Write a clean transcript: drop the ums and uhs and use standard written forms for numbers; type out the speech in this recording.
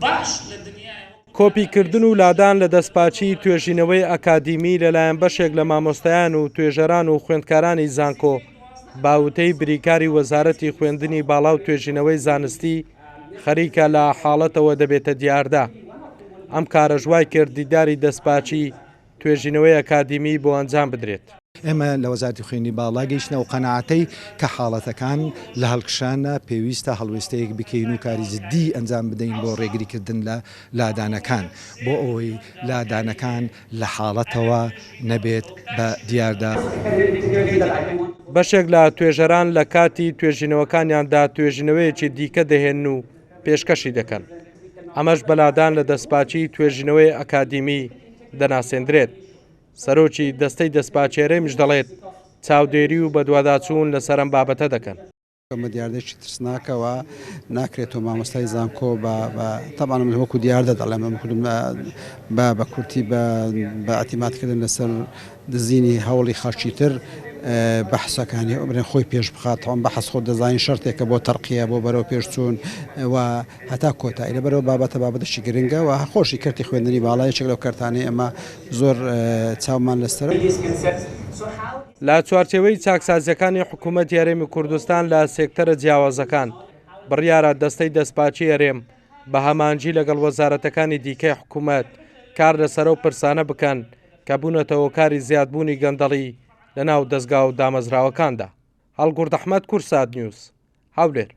باش لە دنیای کۆپیکردن و لادان لە دەستپاچی توێژینەوەی ئەکادیمی لەلایەن بەشێک لە مامۆستایان و توێژەران و خوێندکارانی زانکۆ باوتەی بریکاری وەزارەتی خوێندنی باڵا و توێژینەوەی زانستی خەریکە لە حاڵەتەوە دەبێتە دیاردا. ئەم کارەژوای کرد دیداری دەستپاچی توێژینەوەی ئەکادیمی بۆ ئەنجام بدرێت. ئێمە لە وەزارەتی خوێندنی باڵا گەیشتنە و قەنەعەتەی کە حاڵەتەکان لە هەڵکشانە پێویستە هەڵوێستەیەک بکەین و کاری جدی ئەنجام بدەین بۆ ڕێگریکردن لە لادانەکان بۆ ئەوەی لادانەکان لە حاڵەتەوە نەبێت بە دیاردا. بەشێک لە توێژەران لە کاتی توێژینەوەکانیاندا توێژینەوەیەکی دیکە دەهێن و پێشکەشی دەکەن. ئەمەش بەلادان لە دەستپاچی توێژینەوەی ئەکادیمی دەناسێنرێت. سەرۆکی دەستەی دەستپاچێرەیش دەڵێت چاودێری و بەدواداچوون لەسەر ئەم بابەتە دەکەن. ئەمە دیاردێکی ترسناکەوە ناکرێتەوە مامۆستای زانکۆ تەبان وەکو دیاردە دەڵێم بە کورتی بە ئەتیماتکردن لەسەر دزینی هەوڵی خەڵکیتر بەحسەکانی ئەمرێن خۆی پێش بخاتەوە بەحەس خۆ دەزانین شەرتێکە بۆ تەرقیە بۆ بەرەو پێشچوون و هەتا کۆتایی لە بەرەوە بابەتەشی گرنگە و خۆشی کردی خوێندنی باڵایەکێک لەو کەرتانەی ئەمە زۆر چاومان لەسەر. لە چوارچێوەی چاکسازیەکانی حکوومەت یاریمی کوردستان لە سێکتەرە جیاوازەکان بڕیارە دەستەی دەستپاچی هەرێم بە هەمانجی لەگەڵ وەزارەتەکانی دیکەی حکوومەت کار لەسەرە و پرسانە بکەن کە بوونەتەوە کاری زیادبوونی گەندەڵی لە ناو دەستگا و دامەزراوەکاندا. هەڵگورد ئەحمەد، کورسات نیوز، هەولێر.